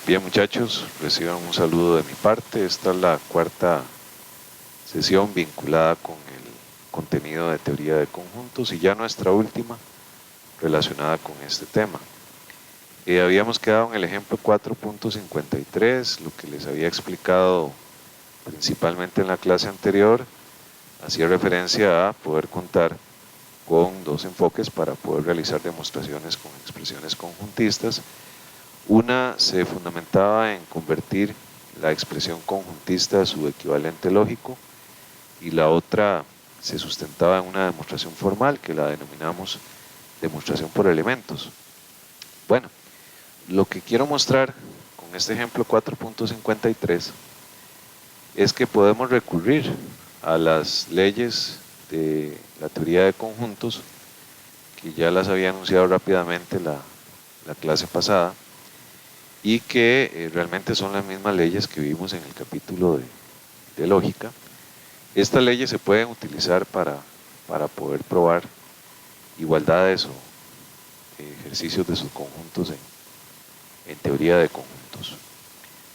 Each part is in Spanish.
Bien, muchachos, reciban un saludo de mi parte. Esta es la cuarta sesión vinculada con el contenido de teoría de conjuntos y ya nuestra última relacionada con este tema. Habíamos quedado en el ejemplo 4.53, lo que les había explicado principalmente en la clase anterior, hacía referencia a poder contar con dos enfoques para poder realizar demostraciones con expresiones conjuntistas. Una se fundamentaba en convertir la expresión conjuntista a su equivalente lógico y la otra se sustentaba en una demostración formal que la denominamos demostración por elementos. Bueno, lo que quiero mostrar con este ejemplo 4.53 es que podemos recurrir a las leyes de la teoría de conjuntos, que ya las había anunciado rápidamente la clase pasada, y que realmente son las mismas leyes que vimos en el capítulo de lógica. Estas leyes se pueden utilizar para poder probar igualdades o ejercicios de subconjuntos en teoría de conjuntos.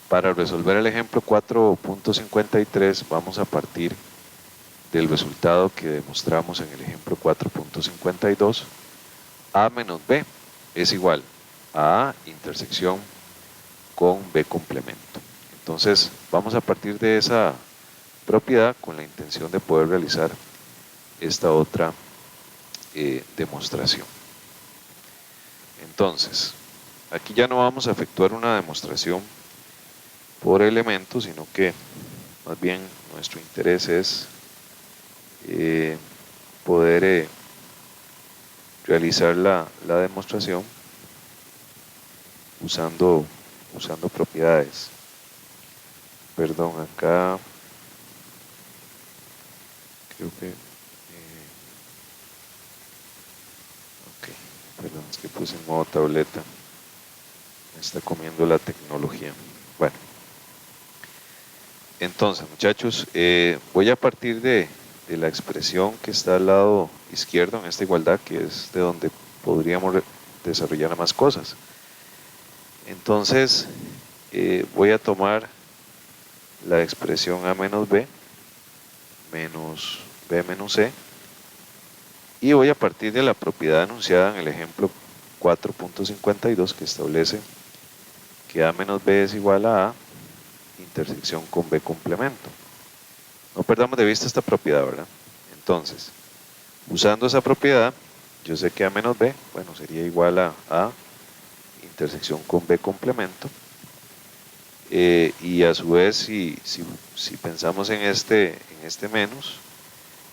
Para resolver el ejemplo 4.53 vamos a partir del resultado que demostramos en el ejemplo 4.52. A menos B es igual a A intersección con B complemento. Entonces vamos a partir de esa propiedad con la intención de poder realizar esta otra demostración. Entonces, aquí ya no vamos a efectuar una demostración por elementos, sino que más bien nuestro interés es poder realizar la demostración usando propiedades. Perdón, acá creo que ok, perdón, es que puse en modo tableta, me está comiendo la tecnología. Bueno, entonces muchachos, voy a partir de la expresión que está al lado izquierdo en esta igualdad, que es de donde podríamos desarrollar más cosas. Entonces voy a tomar la expresión A menos B menos B menos C y voy a partir de la propiedad anunciada en el ejemplo 4.52 que establece que A menos B es igual a A intersección con B complemento. No perdamos de vista esta propiedad, ¿verdad? Entonces, usando esa propiedad, yo sé que A menos B, bueno, sería igual a A intersección con B complemento. Y a su vez, si pensamos en este menos,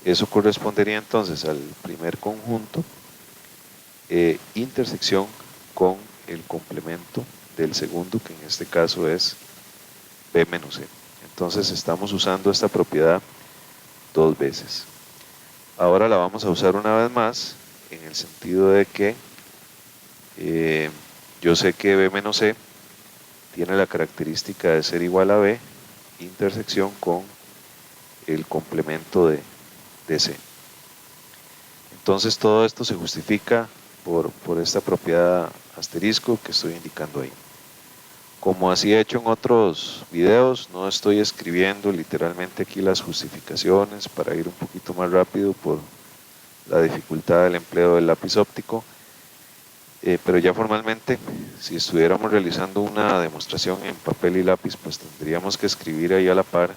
eso correspondería entonces al primer conjunto, intersección con el complemento del segundo, que en este caso es B menos C. Entonces estamos usando esta propiedad dos veces. Ahora la vamos a usar una vez más, en el sentido de que yo sé que B menos C tiene la característica de ser igual a B, intersección con el complemento de C. Entonces todo esto se justifica por esta propiedad asterisco que estoy indicando ahí. Como así he hecho en otros videos, no estoy escribiendo literalmente aquí las justificaciones para ir un poquito más rápido por la dificultad del empleo del lápiz óptico. Pero ya formalmente, si estuviéramos realizando una demostración en papel y lápiz, pues tendríamos que escribir ahí a la par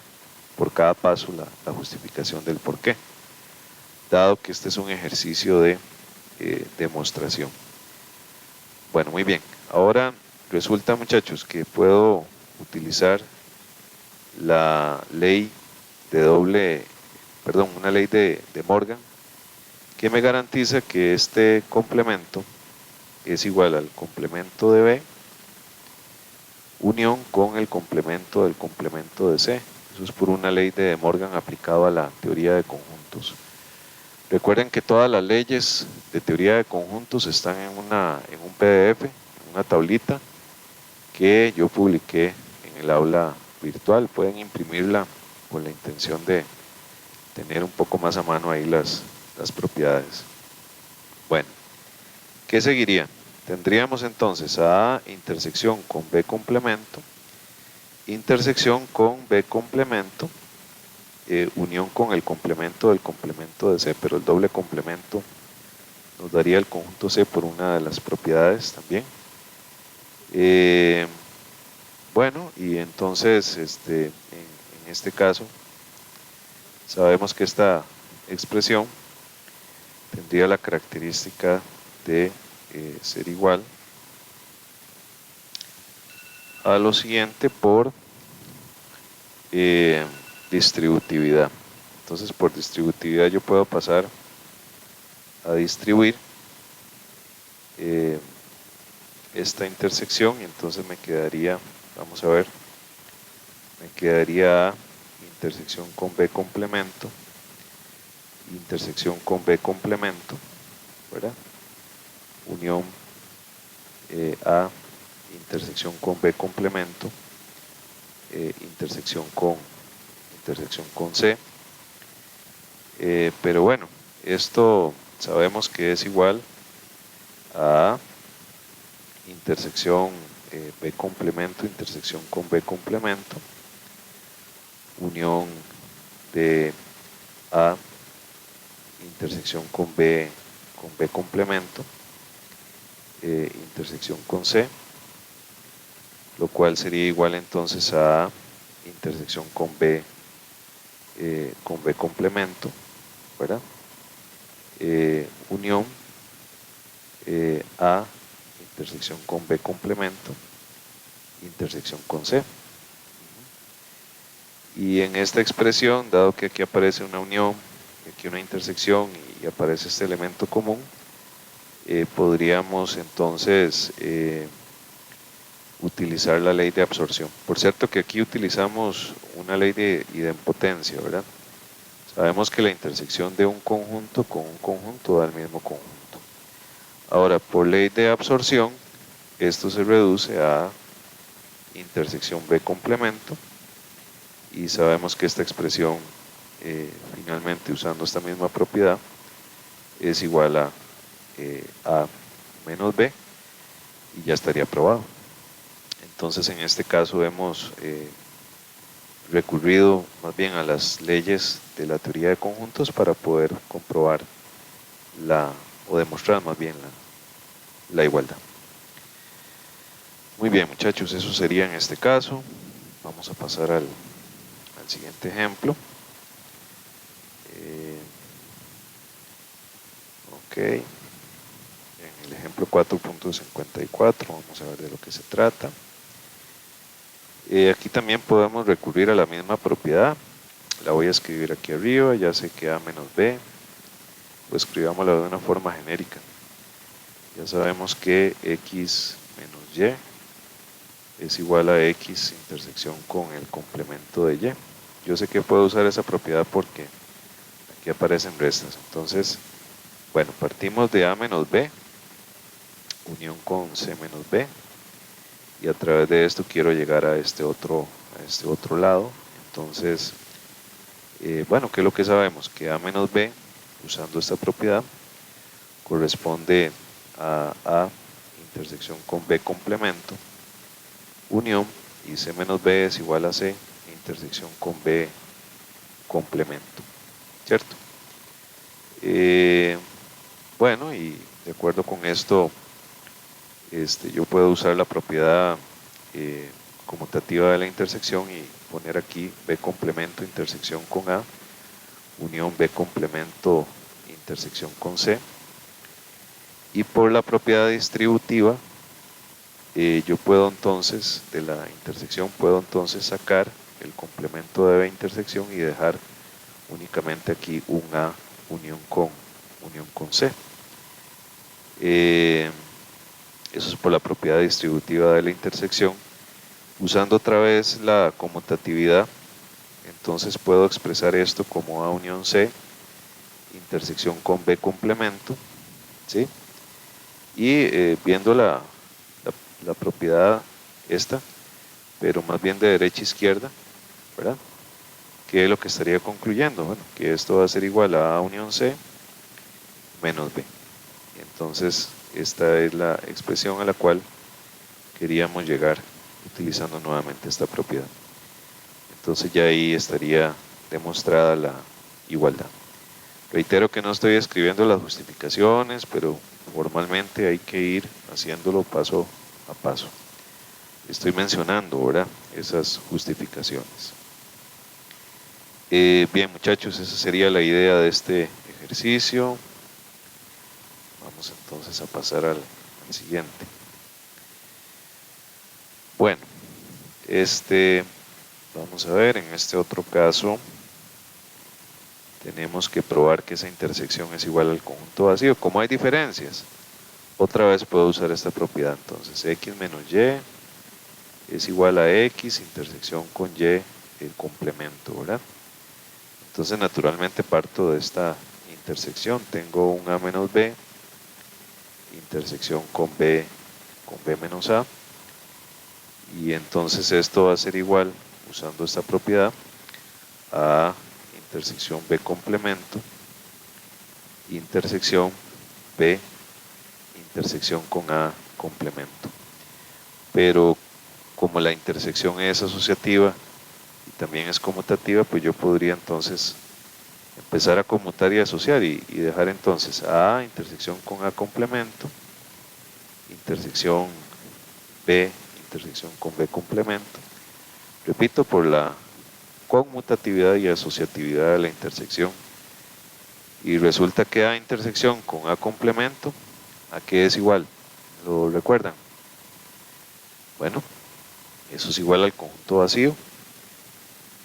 por cada paso la justificación del por qué, dado que este es un ejercicio de demostración. Bueno, muy bien. Ahora resulta, muchachos, que puedo utilizar la ley de una ley de Morgan, que me garantiza que este complemento es igual al complemento de B unión con el complemento del complemento de C. Eso es por una ley de Morgan aplicado a la teoría de conjuntos. Recuerden que todas las leyes de teoría de conjuntos están en un PDF, en una tablita que yo publiqué en el aula virtual. Pueden imprimirla con la intención de tener un poco más a mano ahí las propiedades. Bueno, ¿qué seguiría? Tendríamos entonces a intersección con B complemento, intersección con B complemento, unión con el complemento del complemento de C, pero el doble complemento nos daría el conjunto C por una de las propiedades también. Bueno, y entonces en este caso sabemos que esta expresión tendría la característica de ser igual a lo siguiente por distributividad. Entonces por distributividad yo puedo pasar a distribuir esta intersección y entonces me quedaría, vamos a ver, me quedaría A, intersección con B complemento, intersección con B complemento, ¿verdad? Unión A, intersección con B complemento, intersección con C. Pero bueno, esto sabemos que es igual a intersección B complemento, intersección con B complemento, unión de A, intersección con B complemento, intersección con C, lo cual sería igual entonces a intersección con B complemento, ¿verdad? Unión A, intersección con B complemento, intersección con C. Y en esta expresión, dado que aquí aparece una unión, aquí una intersección y aparece este elemento común, podríamos entonces utilizar la ley de absorción. Por cierto que aquí utilizamos una ley de idempotencia, ¿verdad? Sabemos que la intersección de un conjunto con un conjunto da el mismo conjunto. Ahora, por ley de absorción, esto se reduce a intersección B complemento y sabemos que esta expresión, finalmente usando esta misma propiedad, es igual a A menos B y ya estaría aprobado. Entonces en este caso hemos recurrido más bien a las leyes de la teoría de conjuntos para poder comprobar o demostrar más bien la igualdad. Muy bien muchachos, eso sería en este caso. Vamos a pasar al siguiente ejemplo. Ok, en el ejemplo 4.54 vamos a ver de lo que se trata. Aquí también podemos recurrir a la misma propiedad. La voy a escribir aquí arriba, ya sé que A menos B, pues escribámosla de una forma genérica. Ya sabemos que X menos Y es igual a X intersección con el complemento de Y. Yo sé que puedo usar esa propiedad porque aquí aparecen restas. Entonces, bueno, partimos de A menos B, unión con C menos B, y a través de esto quiero llegar a este otro lado. Entonces, bueno, ¿qué es lo que sabemos? Que A menos B, usando esta propiedad, corresponde a intersección con B complemento, unión, y C menos B es igual a C, intersección con B complemento, ¿cierto? Bueno, y de acuerdo con esto, yo puedo usar la propiedad conmutativa de la intersección y poner aquí B complemento intersección con A, unión B complemento intersección con C. Y por la propiedad distributiva, yo puedo entonces, de la intersección, puedo entonces sacar el complemento de B intersección y dejar únicamente aquí un A unión con C. Eso es por la propiedad distributiva de la intersección. Usando otra vez la conmutatividad, entonces puedo expresar esto como A unión C, intersección con B complemento, ¿sí? Y viendo la propiedad esta, pero más bien de derecha a izquierda, ¿verdad? ¿Qué es lo que estaría concluyendo? Bueno, que esto va a ser igual a A unión C menos B. Y entonces esta es la expresión a la cual queríamos llegar utilizando nuevamente esta propiedad. Entonces ya ahí estaría demostrada la igualdad. Reitero que no estoy escribiendo las justificaciones, pero formalmente hay que ir haciéndolo paso a paso. Estoy mencionando ahora esas justificaciones. Bien, muchachos, esa sería la idea de este ejercicio. Vamos entonces a pasar al siguiente. Bueno, vamos a ver, en este otro caso tenemos que probar que esa intersección es igual al conjunto vacío. Como hay diferencias, otra vez puedo usar esta propiedad. Entonces x menos y es igual a x intersección con y, el complemento, ¿verdad? Entonces naturalmente parto de esta intersección. Tengo un a menos b, intersección con b menos a. Y entonces esto va a ser igual, usando esta propiedad, a intersección b complemento, intersección b, intersección con a complemento. Pero como la intersección es asociativa y también es conmutativa, pues yo podría entonces empezar a conmutar y asociar y dejar entonces a intersección con a complemento, intersección b, intersección con b complemento. Repito, por la conmutatividad y asociatividad de la intersección. Y resulta que a intersección con a complemento, ¿a qué es igual? ¿Lo recuerdan? Bueno, eso es igual al conjunto vacío.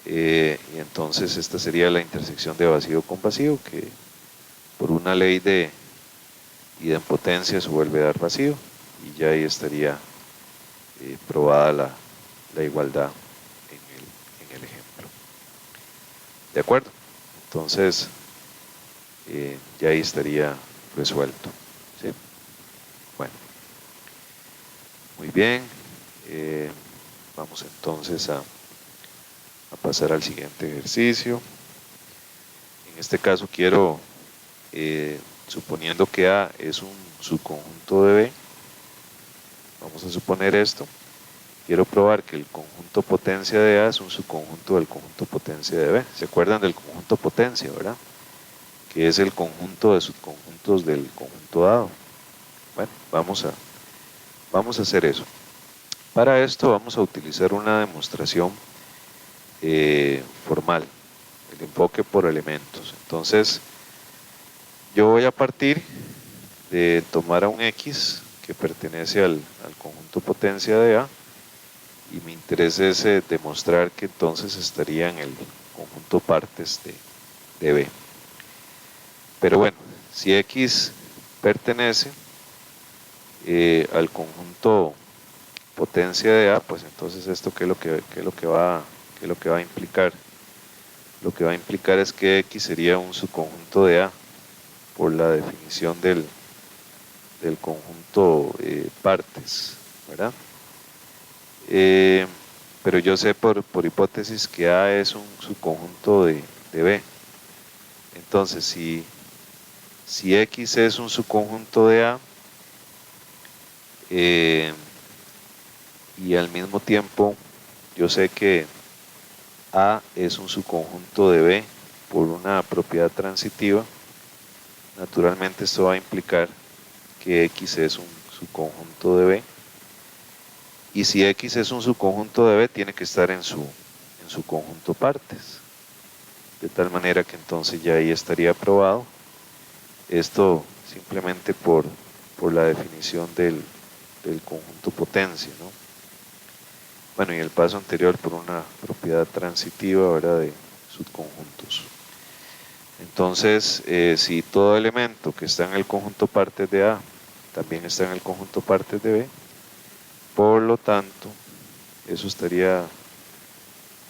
Y entonces esta sería la intersección de vacío con vacío, que por una ley de idempotencia se vuelve a dar vacío, y ya ahí estaría probada la igualdad en el ejemplo. ¿De acuerdo? Entonces, ya ahí estaría resuelto. ¿Sí? Bueno, muy bien. Vamos entonces a pasar al siguiente ejercicio. En este caso quiero, suponiendo que A es un subconjunto de B, vamos a suponer esto. Quiero probar que el conjunto potencia de A es un subconjunto del conjunto potencia de B. ¿Se acuerdan del conjunto potencia, verdad? Que es el conjunto de subconjuntos del conjunto dado. Bueno, vamos a hacer eso. Para esto vamos a utilizar una demostración formal, el enfoque por elementos. Entonces, yo voy a partir de tomar a un X que pertenece al conjunto potencia de A, y mi interés es demostrar que entonces estaría en el conjunto partes de B. Pero bueno, si X pertenece al conjunto potencia de A, pues entonces esto ¿qué es lo que va a implicar? Lo que va a implicar es que X sería un subconjunto de A por la definición del conjunto partes, ¿verdad? Pero yo sé por hipótesis que A es un subconjunto de B. Entonces, si X es un subconjunto de A, y al mismo tiempo yo sé que A es un subconjunto de B por una propiedad transitiva, naturalmente esto va a implicar que X es un subconjunto de B, y si X es un subconjunto de B tiene que estar en su conjunto partes, de tal manera que entonces ya ahí estaría aprobado esto simplemente por la definición del conjunto potencia, ¿no? Bueno, y el paso anterior por una propiedad transitiva, ¿verdad?, de subconjuntos. Entonces, si todo elemento que está en el conjunto partes de A también está en el conjunto partes de B, por lo tanto, eso estaría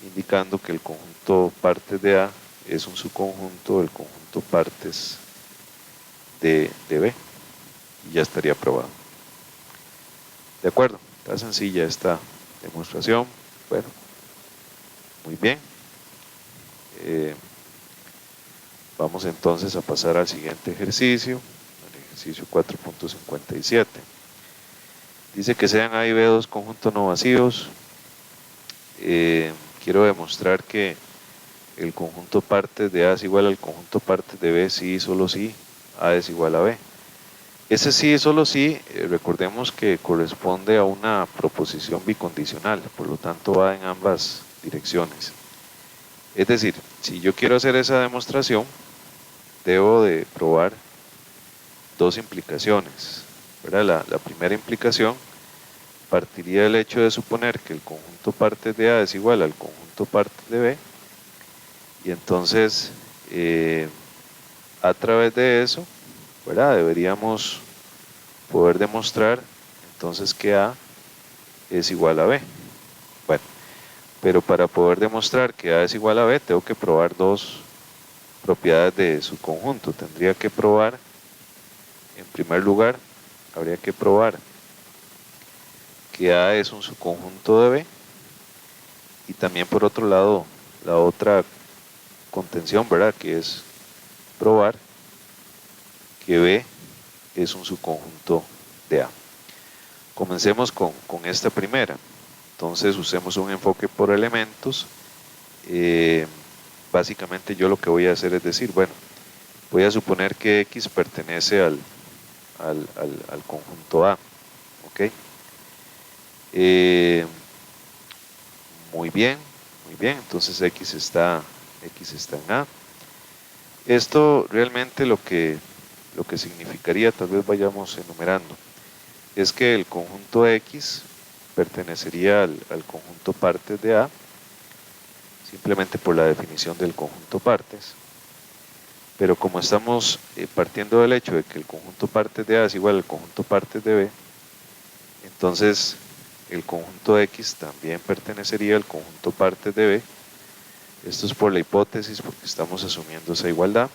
indicando que el conjunto partes de A es un subconjunto del conjunto partes de B, y ya estaría aprobado. ¿De acuerdo? Está sencilla esta demostración. Bueno, muy bien. Vamos entonces a pasar al siguiente ejercicio, el ejercicio 4.57. Dice que sean A y B dos conjuntos no vacíos. Quiero demostrar que el conjunto partes de A es igual al conjunto partes de B si y solo si A es igual a B. Ese sí y solo si, recordemos que corresponde a una proposición bicondicional, por lo tanto va en ambas direcciones. Es decir, si yo quiero hacer esa demostración, debo de probar dos implicaciones, ¿verdad? La primera implicación partiría del hecho de suponer que el conjunto partes de A es igual al conjunto partes de B, y entonces a través de eso, ¿verdad? Deberíamos poder demostrar entonces que A es igual a B. Bueno, pero para poder demostrar que A es igual a B, tengo que probar dos propiedades de su conjunto. Tendría que probar, en primer lugar, habría que probar que A es un subconjunto de B, y también por otro lado, la otra contención, ¿verdad? Que es probar que B es un subconjunto de A. Comencemos con esta primera. Entonces usemos un enfoque por elementos. Básicamente yo lo que voy a hacer es decir, bueno, voy a suponer que X pertenece al conjunto A. ¿Ok? Muy bien, entonces X está en A. Esto realmente lo que significaría, tal vez vayamos enumerando, es que el conjunto X pertenecería al conjunto partes de A, simplemente por la definición del conjunto partes. Pero como estamos partiendo del hecho de que el conjunto partes de A es igual al conjunto partes de B, entonces el conjunto X también pertenecería al conjunto partes de B. Esto es por la hipótesis, porque estamos asumiendo esa igualdad.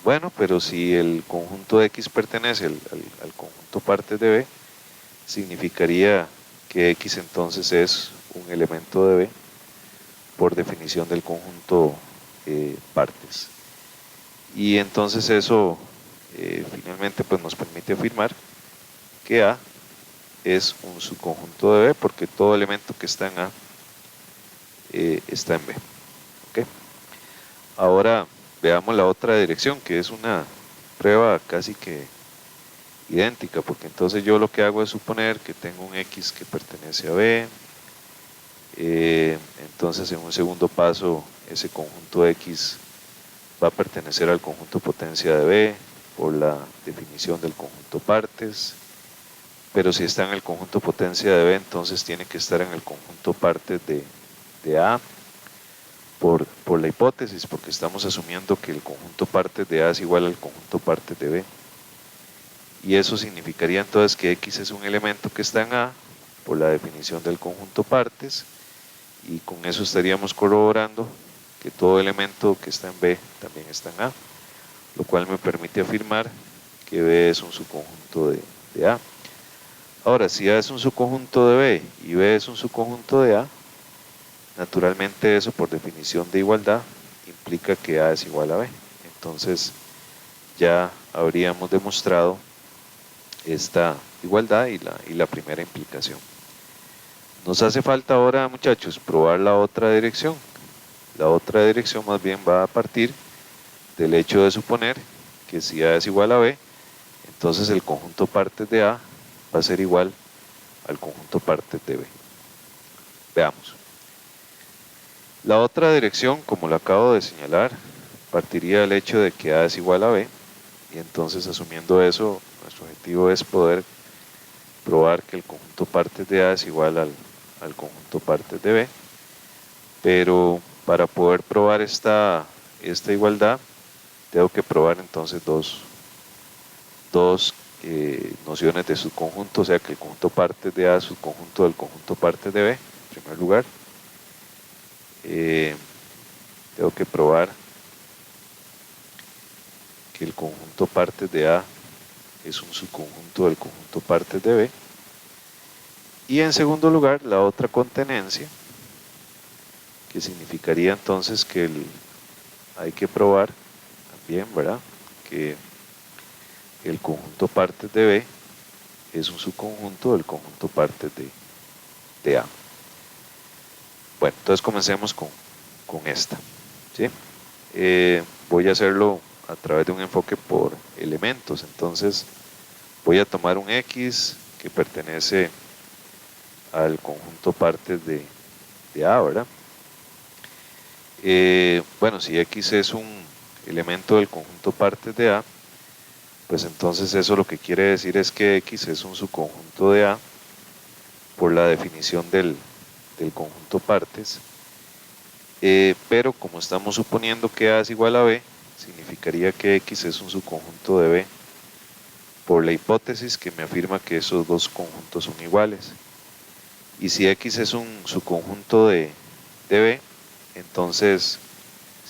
Bueno, pero si el conjunto X pertenece al conjunto partes de B, significaría que X entonces es un elemento de B por definición del conjunto partes. Y entonces eso finalmente pues nos permite afirmar que A es un subconjunto de B, porque todo elemento que está en A está en B. ¿Okay? Ahora veamos la otra dirección, que es una prueba casi que idéntica, porque entonces yo lo que hago es suponer que tengo un X que pertenece a B. Entonces en un segundo paso ese conjunto X va a pertenecer al conjunto potencia de B por la definición del conjunto partes, pero si está en el conjunto potencia de B, entonces tiene que estar en el conjunto partes de A por la hipótesis, porque estamos asumiendo que el conjunto partes de A es igual al conjunto partes de B, y eso significaría entonces que X es un elemento que está en A por la definición del conjunto partes, y con eso estaríamos corroborando que todo elemento que está en B también está en A, lo cual me permite afirmar que B es un subconjunto de A. Ahora, si A es un subconjunto de B y B es un subconjunto de A, naturalmente eso por definición de igualdad implica que A es igual a B. Entonces ya habríamos demostrado esta igualdad y la primera implicación. Nos hace falta ahora, muchachos, probar la otra dirección. La otra dirección más bien va a partir del hecho de suponer que si A es igual a B, entonces el conjunto partes de A va a ser igual al conjunto partes de B. Veamos. La otra dirección, como lo acabo de señalar, partiría del hecho de que A es igual a B, y entonces asumiendo eso, nuestro objetivo es poder probar que el conjunto partes de A es igual al conjunto partes de B, pero para poder probar esta igualdad, tengo que probar entonces dos nociones de subconjunto, o sea que el conjunto partes de A es subconjunto del conjunto partes de B, en primer lugar. Tengo que probar que el conjunto partes de A es un subconjunto del conjunto partes de B. Y en segundo lugar, la otra contenencia, que significaría entonces que hay que probar también, ¿verdad? Que el conjunto partes de B es un subconjunto del conjunto partes de A. Bueno, entonces comencemos con esta, ¿sí? Voy a hacerlo a través de un enfoque por elementos. Entonces voy a tomar un X que pertenece al conjunto partes de A, ¿verdad? Bueno, si X es un elemento del conjunto partes de A, pues entonces eso lo que quiere decir es que X es un subconjunto de A por la definición del conjunto partes, pero como estamos suponiendo que A es igual a B, significaría que X es un subconjunto de B por la hipótesis que me afirma que esos dos conjuntos son iguales. Y si X es un subconjunto de B, entonces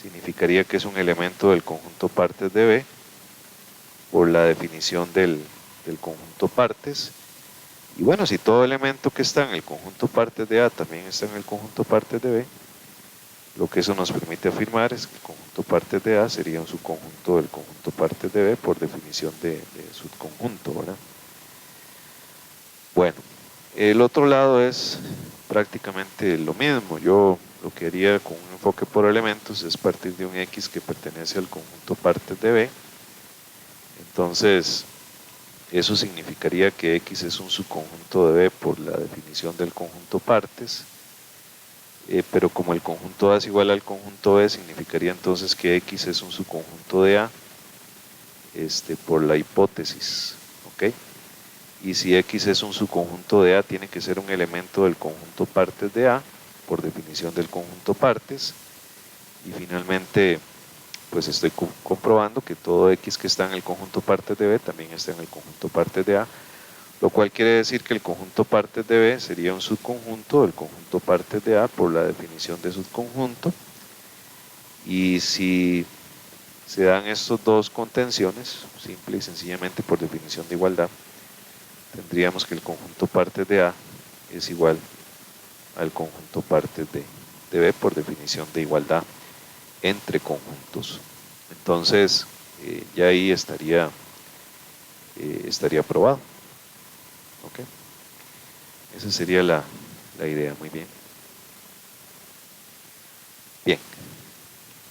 significaría que es un elemento del conjunto partes de B por la definición del conjunto partes. Y bueno, si todo elemento que está en el conjunto partes de A también está en el conjunto partes de B, lo que eso nos permite afirmar es que el conjunto partes de A sería un subconjunto del conjunto partes de B por definición de subconjunto, ¿verdad? Bueno, el otro lado es prácticamente lo mismo. Yo lo que haría con un enfoque por elementos es partir de un X que pertenece al conjunto partes de B. Entonces, eso significaría que X es un subconjunto de B por la definición del conjunto partes, pero como el conjunto A es igual al conjunto B, significaría entonces que X es un subconjunto de A por la hipótesis, ¿ok? Y si X es un subconjunto de A, tiene que ser un elemento del conjunto partes de A, por definición del conjunto partes, y finalmente pues estoy comprobando que todo X que está en el conjunto partes de B también está en el conjunto partes de A, lo cual quiere decir que el conjunto partes de B sería un subconjunto del conjunto partes de A por la definición de subconjunto. Y si se dan estos dos contenciones, simple y sencillamente por definición de igualdad, tendríamos que el conjunto partes de A es igual al conjunto partes de B por definición de igualdad entre conjuntos. Entonces ya ahí estaría probado. ¿Okay? Esa sería la idea. Muy bien. Bien.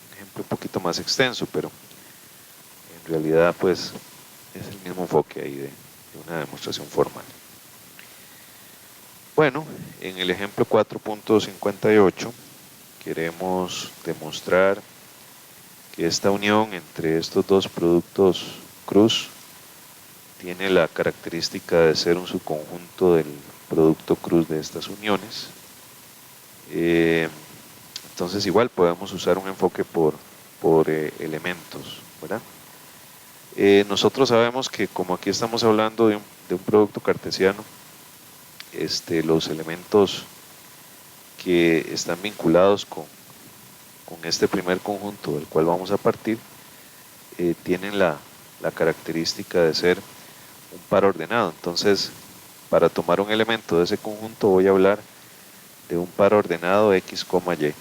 Un ejemplo un poquito más extenso, pero en realidad pues es el mismo enfoque ahí de una demostración formal. Bueno, en el ejemplo 4.58 queremos demostrar que esta unión entre estos dos productos cruz tiene la característica de ser un subconjunto del producto cruz de estas uniones. Entonces igual podemos usar un enfoque por elementos, ¿verdad? Nosotros sabemos que como aquí estamos hablando de un producto cartesiano, los elementos que están vinculados con este primer conjunto del cual vamos a partir tienen la característica de ser un par ordenado. Entonces, para tomar un elemento de ese conjunto voy a hablar de un par ordenado X, Y,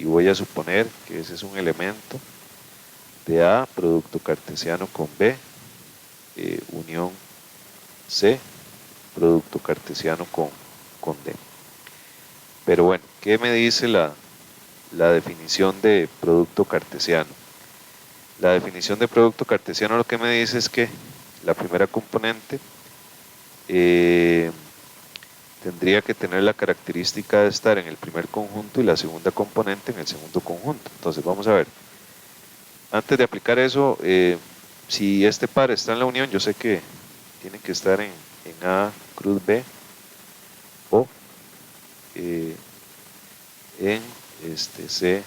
y voy a suponer que ese es un elemento de A, producto cartesiano con B, unión C, producto cartesiano con D. Pero bueno, ¿qué me dice la definición de producto cartesiano? La definición de producto cartesiano lo que me dice es que la primera componente tendría que tener la característica de estar en el primer conjunto y la segunda componente en el segundo conjunto. Entonces vamos a ver. Antes de aplicar eso, si este par está en la unión, yo sé que tiene que estar en A cruz B o en C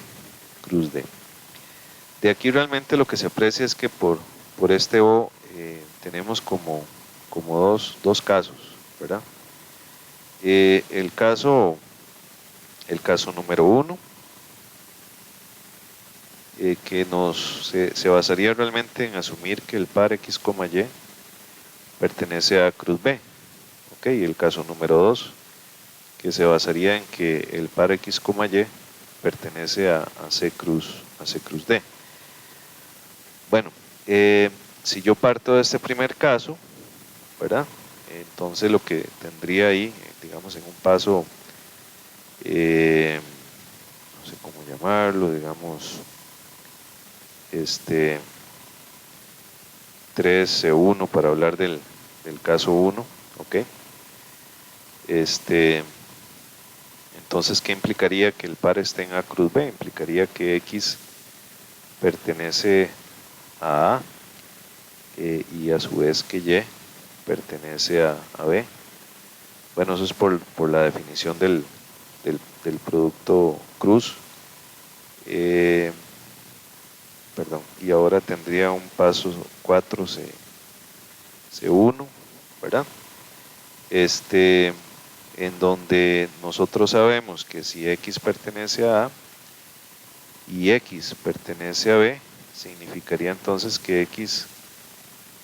cruz D. De aquí realmente lo que se aprecia es que por este O tenemos como dos casos, ¿verdad? El caso número 1, que se basaría realmente en asumir que el par X, Y pertenece a cruz B. ¿Ok? Y el caso número 2, que se basaría en que el par X, Y pertenece a C cruz D. Bueno, si yo parto de este primer caso, ¿verdad? Entonces lo que tendría ahí, digamos en un paso, no sé cómo llamarlo, digamos, 3C1 para hablar del caso 1, ¿ok? Entonces, ¿qué implicaría que el par esté en A cruz B? Implicaría que X pertenece a A y a su vez que Y pertenece a B. Bueno, eso es por la definición del producto cruz. Perdón, y ahora tendría un paso 4C1, ¿verdad? En donde nosotros sabemos que si X pertenece a A y X pertenece a B, significaría entonces que X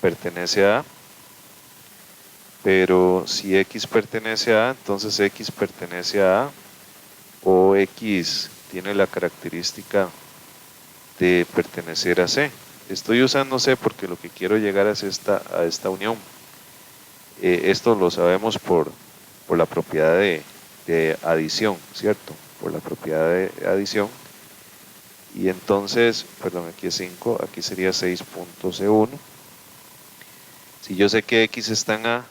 pertenece a A, pero si X pertenece a A, entonces X pertenece a A, o X tiene la característica de pertenecer a C. Estoy usando C porque lo que quiero llegar es a esta unión. Esto lo sabemos por la propiedad de adición, ¿cierto? Por la propiedad de adición. Y entonces, perdón, aquí es 5, aquí sería 6.C1. Si yo sé que X está en A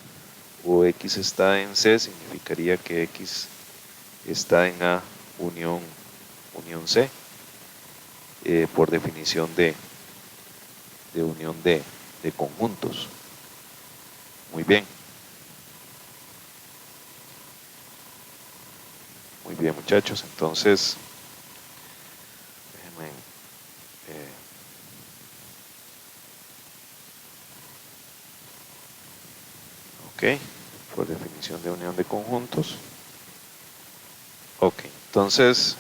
o X está en C, significaría que X está en A unión C, por definición de unión de conjuntos. Muy bien. Muy bien, muchachos. Entonces, déjenme, ok, por definición de unión de conjuntos. Ok, entonces,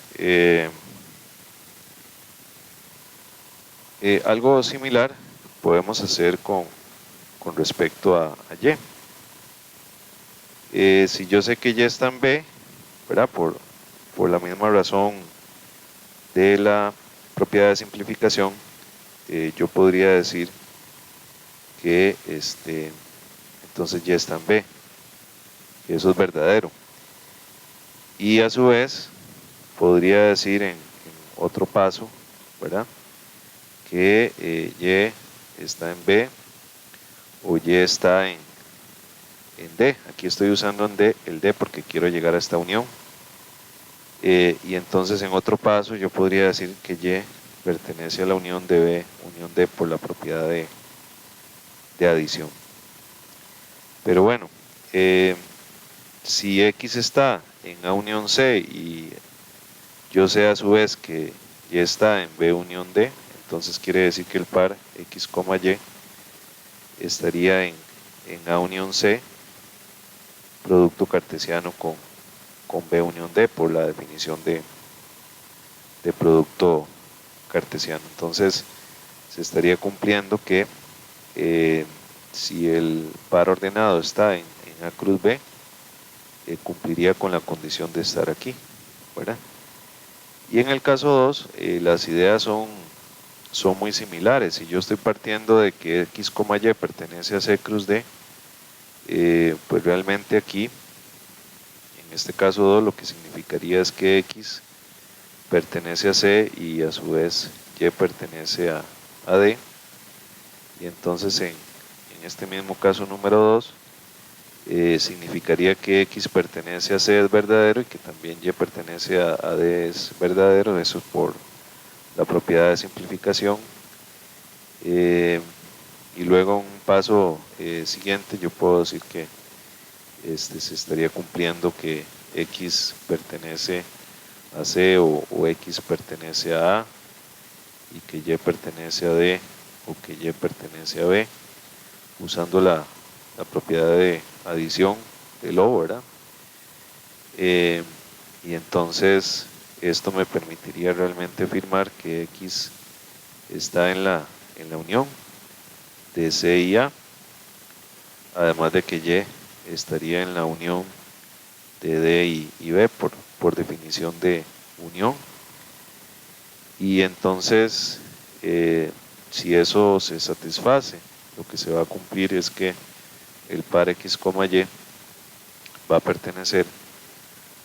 algo similar podemos hacer con respecto a Y. Si yo sé que Y está en B, ¿verdad? Por la misma razón de la propiedad de simplificación, yo podría decir que entonces Y está en B, que eso es verdadero. Y a su vez, podría decir en otro paso, ¿verdad? Que Y está en B o Y está en D. Aquí estoy usando el D porque quiero llegar a esta unión. Y entonces en otro paso yo podría decir que Y pertenece a la unión de B, unión D por la propiedad de adición. Pero bueno, si X está en A unión C y yo sé a su vez que Y está en B unión D, entonces quiere decir que el par X, Y estaría en A unión C, producto cartesiano con B unión D por la definición de producto cartesiano. Entonces se estaría cumpliendo que si el par ordenado está en A cruz B, cumpliría con la condición de estar aquí, ¿verdad? Y en el caso 2, las ideas son muy similares. Si yo estoy partiendo de que X, Y pertenece a C cruz D, pues realmente aquí, en este caso 2, lo que significaría es que X pertenece a C y a su vez Y pertenece a D. Y entonces en este mismo caso número 2, significaría que X pertenece a C es verdadero y que también Y pertenece a D es verdadero. Eso por la propiedad de simplificación. Y luego en un paso siguiente yo puedo decir que se estaría cumpliendo que X pertenece a C o X pertenece a y que Y pertenece a D o que Y pertenece a B, usando la propiedad de adición del O, ¿verdad? Y entonces esto me permitiría realmente afirmar que X está en la unión de C y A, además de que Y estaría en la unión de D y B por definición de unión. Y entonces si eso se satisface, lo que se va a cumplir es que el par X, Y va a pertenecer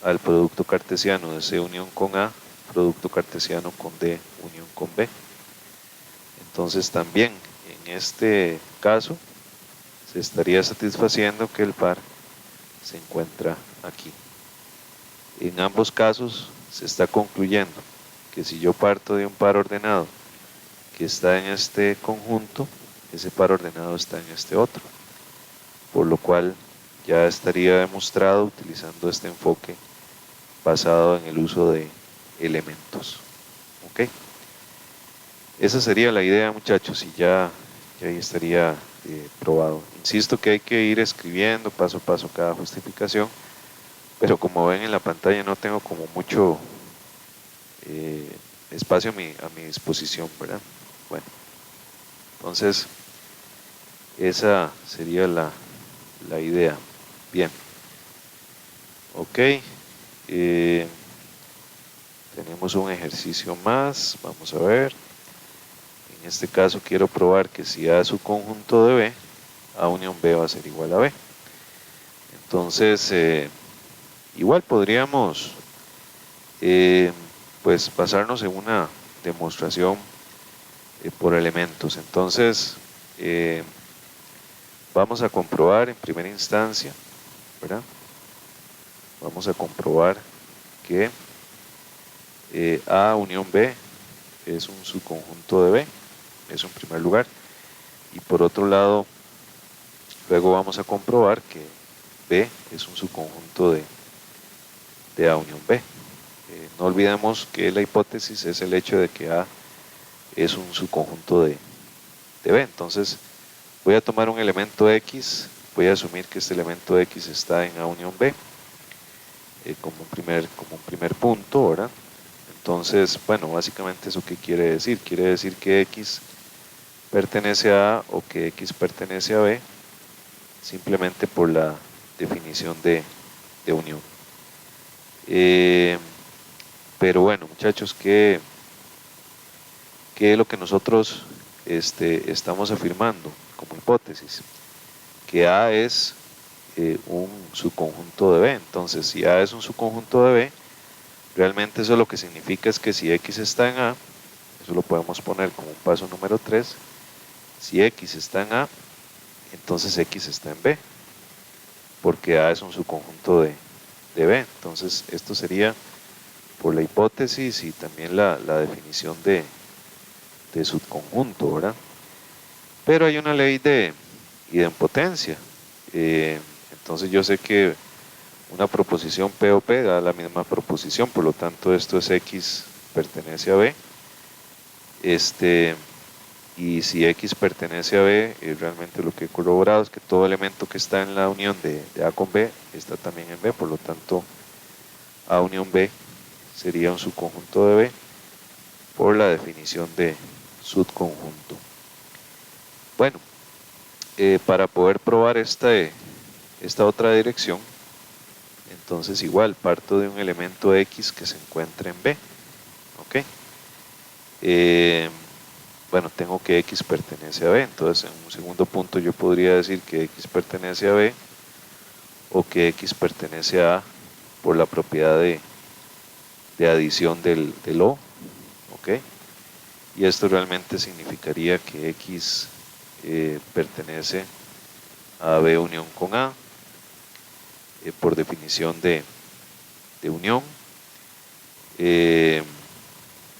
al producto cartesiano de C unión con A, producto cartesiano con D unión con B. Entonces también en este caso se estaría satisfaciendo que el par se encuentra aquí. En ambos casos se está concluyendo que si yo parto de un par ordenado que está en este conjunto, ese par ordenado está en este otro, por lo cual ya estaría demostrado utilizando este enfoque basado en el uso de elementos. ¿Ok? Esa sería la idea, muchachos, y ya ahí estaría probado. Insisto que hay que ir escribiendo paso a paso cada justificación, pero como ven en la pantalla no tengo como mucho espacio a mi disposición, ¿verdad? Bueno, entonces esa sería la idea. Bien, ok, tenemos un ejercicio más, vamos a ver. En este caso quiero probar que si A es su conjunto de B, A unión B va a ser igual a B. Entonces, igual podríamos pues basarnos en una demostración por elementos. Entonces, vamos a comprobar en primera instancia, ¿verdad? Vamos a comprobar que A unión B es un subconjunto de B, eso en primer lugar. Y por otro lado, luego vamos a comprobar que B es un subconjunto de A unión B. No olvidemos que la hipótesis es el hecho de que A es un subconjunto de B. Entonces voy a tomar un elemento X, voy a asumir que este elemento X está en A unión B como un primer punto, ¿verdad? Entonces, bueno, básicamente eso qué quiere decir. Quiere decir que X pertenece a A o que X pertenece a B simplemente por la definición de unión. Pero bueno, muchachos, ¿qué es lo que nosotros estamos afirmando como hipótesis? Que A es un subconjunto de B. Entonces, si A es un subconjunto de B, realmente eso lo que significa es que si X está en A, eso lo podemos poner como un paso número 3, si X está en A, entonces X está en B, porque A es un subconjunto de B. Entonces, esto sería por la hipótesis y también la definición de subconjunto, ¿verdad? Pero hay una ley de idempotencia. Entonces yo sé que una proposición P o P da la misma proposición, por lo tanto esto es X pertenece a B. Y si X pertenece a B, realmente lo que he corroborado es que todo elemento que está en la unión de A con B está también en B, por lo tanto A unión B sería un subconjunto de B por la definición de subconjunto. Bueno, para poder probar esta otra dirección, entonces igual parto de un elemento X que se encuentra en B. ¿Ok? Bueno, tengo que X pertenece a B, entonces en un segundo punto yo podría decir que X pertenece a B o que X pertenece a A por la propiedad de adición del O. ¿Ok? Y esto realmente significaría que X pertenece a B unión con A por definición de unión.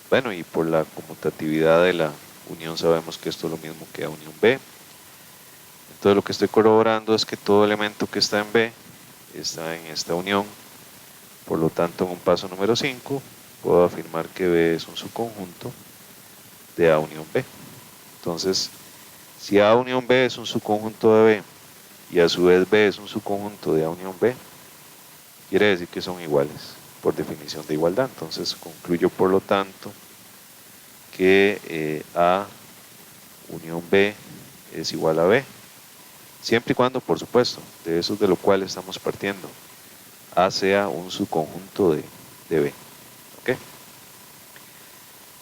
Bueno, y por la conmutatividad de la unión sabemos que esto es lo mismo que A unión B. Entonces lo que estoy corroborando es que todo elemento que está en B está en esta unión. Por lo tanto, en un paso número 5 puedo afirmar que B es un subconjunto de A unión B. Entonces, si A unión B es un subconjunto de B y a su vez B es un subconjunto de A unión B, quiere decir que son iguales por definición de igualdad. Entonces concluyo por lo tanto que A unión B es igual a B, siempre y cuando, por supuesto, de eso de lo cual estamos partiendo, A sea un subconjunto de B. ¿Ok?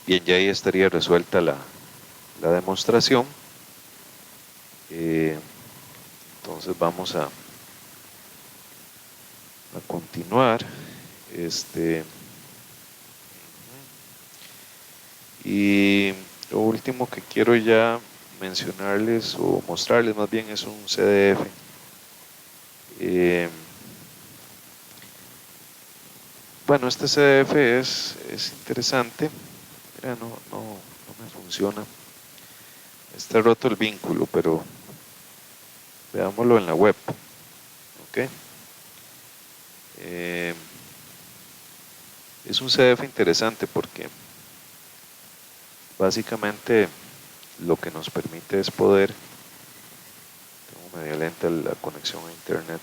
Bien, ya ahí estaría resuelta la la demostración. Entonces vamos a continuar. Y lo último que quiero ya mencionarles o mostrarles más bien es un CDF. Bueno, este CDF es interesante. Mira, no me funciona. Está roto el vínculo, pero veámoslo en la web. Ok. Es un CDF interesante porque básicamente lo que nos permite es poder, tengo media lenta la conexión a internet,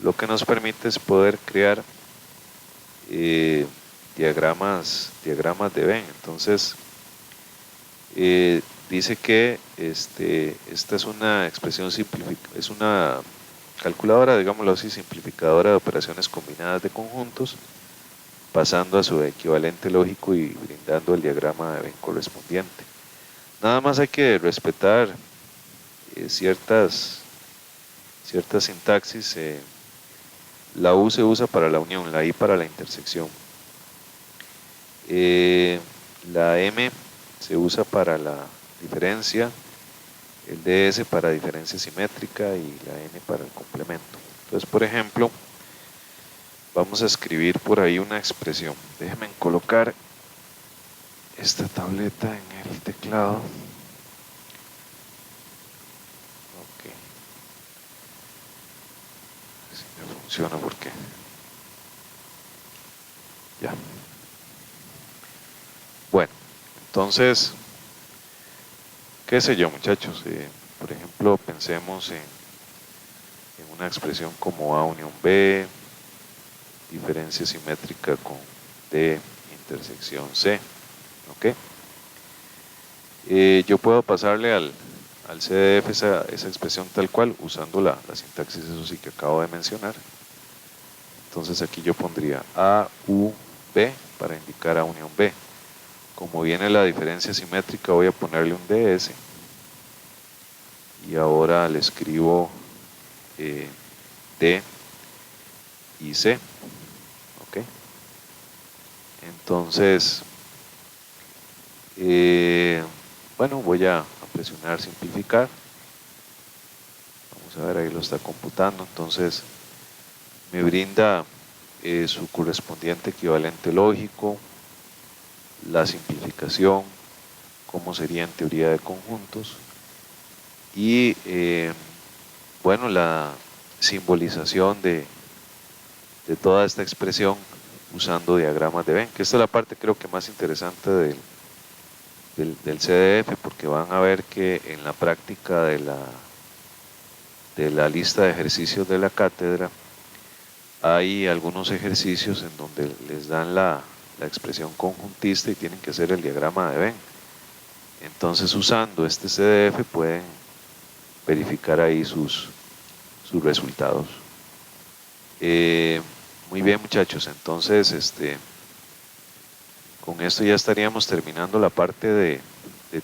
lo que nos permite es poder crear diagramas de Venn. Entonces dice que esta es una expresión simplificada, es una calculadora, digámoslo así, simplificadora de operaciones combinadas de conjuntos, pasando a su equivalente lógico y brindando el diagrama de Venn correspondiente. Nada más hay que respetar ciertas sintaxis. La U se usa para la unión, la I para la intersección. La M se usa para la diferencia, el DS para diferencia simétrica y la N para el complemento. Entonces, por ejemplo, vamos a escribir por ahí una expresión. Déjenme colocar esta tableta en el teclado. Ok. Si me funciona porque ya. Bueno, entonces, qué sé yo, muchachos. Por ejemplo, pensemos en una expresión como A unión B, diferencia simétrica con D, intersección C. ¿Ok? Yo puedo pasarle al CDF esa expresión tal cual, usando la sintaxis, eso sí, que acabo de mencionar. Entonces aquí yo pondría A, U, B para indicar A unión B. Como viene la diferencia simétrica, voy a ponerle un DS. Y ahora le escribo D y C. ¿Ok? Entonces, bueno, voy a presionar simplificar. Vamos a ver, ahí lo está computando. Entonces, me brinda su correspondiente equivalente lógico, la simplificación, cómo sería en teoría de conjuntos, y bueno, la simbolización de toda esta expresión usando diagramas de Venn, que esta es la parte creo que más interesante del CDF, porque van a ver que en la práctica de la lista de ejercicios de la cátedra hay algunos ejercicios en donde les dan la expresión conjuntista y tienen que hacer el diagrama de Venn. Entonces, usando este CDF pueden verificar ahí sus resultados. Muy bien, muchachos. Entonces, con esto ya estaríamos terminando la parte de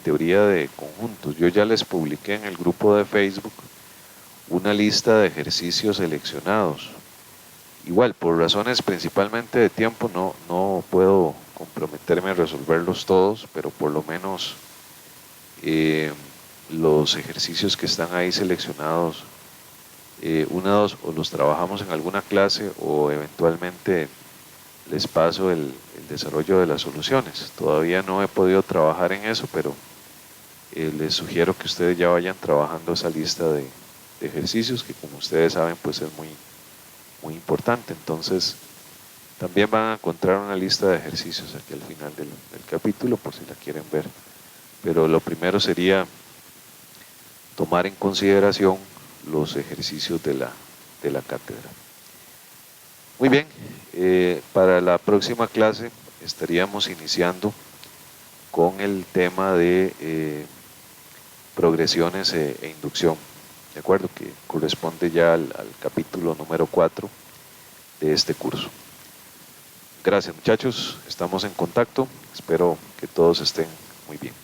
teoría de conjuntos. Yo ya les publiqué en el grupo de Facebook una lista de ejercicios seleccionados. Igual, por razones principalmente de tiempo, no puedo comprometerme a resolverlos todos, pero por lo menos los ejercicios que están ahí seleccionados, o los trabajamos en alguna clase o eventualmente les paso el desarrollo de las soluciones. Todavía no he podido trabajar en eso, pero les sugiero que ustedes ya vayan trabajando esa lista de ejercicios, que como ustedes saben pues es muy importante. Entonces también van a encontrar una lista de ejercicios aquí al final del capítulo por si la quieren ver, pero lo primero sería tomar en consideración los ejercicios de la cátedra. Muy bien, para la próxima clase estaríamos iniciando con el tema de progresiones e inducción, ¿de acuerdo? Que corresponde ya al capítulo número 4 de este curso. Gracias, muchachos, estamos en contacto, espero que todos estén muy bien.